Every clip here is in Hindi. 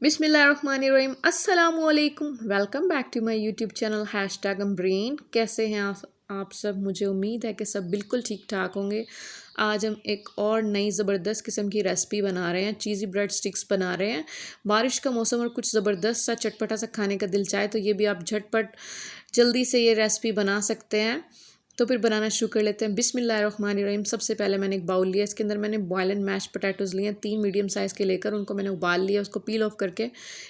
बिस्मिल्लाहिर्रहमानिर्रहीम अस्सलामुअलैकुम। Welcome back to my YouTube channel #ब्रेन। कैसे हैं आप सब? मुझे उम्मीद है कि सब बिल्कुल ठीक ठाक होंगे। आज हम एक और नई ज़बरदस्त किस्म की रेसिपी बना रहे हैं, चीज़ी ब्रेड स्टिक्स बना रहे हैं। बारिश का मौसम और कुछ ज़बरदस्त सा चटपटा सा खाने का दिल चाहे तो ये भी आप झटपट जल्दी से ये रेसिपी बना सकते हैं। तो फिर बनाना शुरू कर लेते हैं। बिस्मिल्लाहिर्रहमानिर्रहीम। सबसे पहले मैंने एक बाउल लिया, इसके अंदर मैंने बॉयल एंड मैश पोटैटोज़ लिए हैं, 3 मीडियम साइज़ के लेकर उनको मैंने उबाल लिया, उसको पील ऑफ करके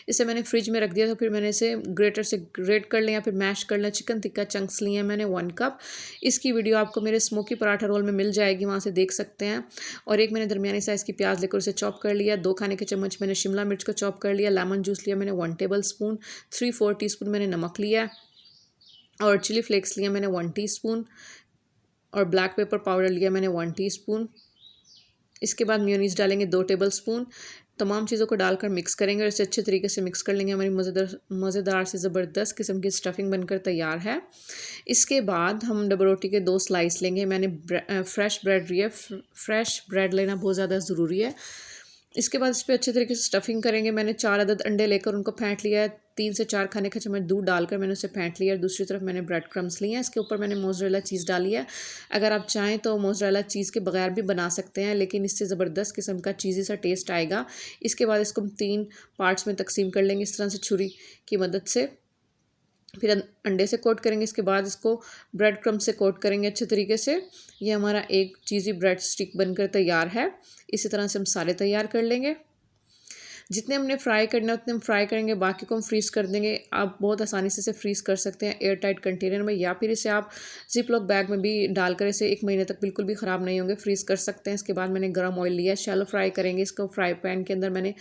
इसे मैंने फ्रिज में रख दिया। तो फिर मैंने इसे ग्रेटर से ग्रेट कर लिया, फिर मैश कर लिया। चिकन टिक्का चंक्स लिए हैं मैंने 1 कप। इसकी वीडियो आपको मेरे स्मोकी पराठा रोल में मिल जाएगी, वहाँ से देख सकते हैं। और एक मैंने दरमियानी साइज़ की प्याज लेकर उसे चॉप कर लिया। 2 खाने के चम्मच मैंने शिमला मिर्च को चॉप कर लिया। लेमन जूस लिया मैंने 1 टेबल स्पून। 3/4 टीस्पून मैंने नमक लिया और चिली फ्लेक्स लिया मैंने 1 टीस्पून और ब्लैक पेपर पाउडर लिया मैंने 1 टीस्पून। इसके बाद मेयोनीज़ डालेंगे 2 टेबल स्पून। तमाम चीज़ों को डालकर मिक्स करेंगे और इसे अच्छे तरीके से मिक्स कर लेंगे। हमारी मज़ेदार से ज़बरदस्त किस्म की स्टफिंग बनकर तैयार है। इसके बाद हम डबल रोटी के 2 स्लाइस लेंगे। मैंने फ्रेश ब्रेड लिया, फ्रेश ब्रेड लेना बहुत ज़्यादा ज़रूरी है। इसके बाद इस पर अच्छे तरीके से स्टफिंग करेंगे। मैंने 4 अदद अंडे लेकर उनको फेंट लिया है। 3 से 4 खाने का चम्मच दूध डालकर मैंने उसे फेंट लिया। दूसरी तरफ मैंने ब्रेड क्रम्स लिए हैं, इसके ऊपर मैंने मोज़रेला चीज़ डाली है। अगर आप चाहें तो मोज़रेला चीज़ के बगैर भी बना सकते हैं, लेकिन इससे ज़बरदस्त किस्म का चीज़ी सा टेस्ट आएगा। इसके बाद इसको हम 3 पार्ट्स में तकसीम कर लेंगे इस तरह से छुरी की मदद से। फिर अंडे से कोट करेंगे, इसके बाद इसको ब्रेड क्रम्ब से कोट करेंगे अच्छे तरीके से। ये हमारा एक चीज़ी ब्रेड स्टिक बनकर तैयार है। इसी तरह से हम सारे तैयार कर लेंगे। जितने हमने फ्राई करना है उतने हम फ्राई करेंगे, बाकी को हम फ्रीज़ कर देंगे। आप बहुत आसानी से इसे फ्रीज़ कर सकते हैं एयर टाइट कंटेनर में, या फिर इसे आप जिप लॉक बैग में भी डालकर इसे 1 महीने तक बिल्कुल भी ख़राब नहीं होंगे, फ्रीज़ कर सकते हैं। इसके बाद मैंने गर्म ऑयल लिया, शैलो फ्राई करेंगे इसको। फ्राई पैन के अंदर मैंने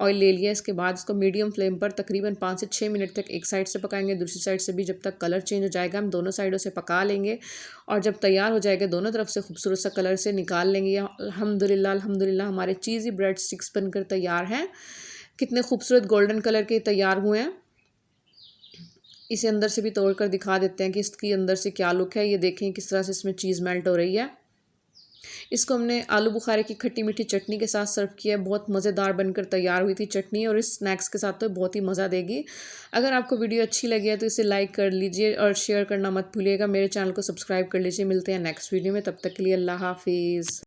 ऑयल ले लिया। इसके बाद इसको मीडियम फ्लेम पर तकरीबन 5 से 6 मिनट तक एक साइड से पकाएंगे, दूसरी साइड से भी जब तक कलर चेंज हो जाएगा। हम दोनों साइडों से पका लेंगे और जब तैयार हो जाएगा दोनों तरफ से खूबसूरत सा कलर से निकाल लेंगे। अल्हम्दुलिल्लाह अल्हम्दुलिल्लाह हमारे चीज़ी ब्रेड स्टिक्स बनकर तैयार हैं। कितने खूबसूरत गोल्डन कलर के तैयार हुए हैं। इसे अंदर से भी तोड़ कर दिखा देते हैं कि इसकी अंदर से क्या लुक है। ये देखें किस तरह से इसमें चीज़ मेल्ट हो रही है। इसको हमने आलू बुखारे की खट्टी मीठी चटनी के साथ सर्व किया है। बहुत मज़ेदार बनकर तैयार हुई थी चटनी, और इस स्नैक्स के साथ तो बहुत ही मज़ा देगी। अगर आपको वीडियो अच्छी लगी है तो इसे लाइक कर लीजिए और शेयर करना मत भूलिएगा। मेरे चैनल को सब्सक्राइब कर लीजिए। मिलते हैं नेक्स्ट वीडियो में, तब तक के लिए अल्लाह हाफिज़।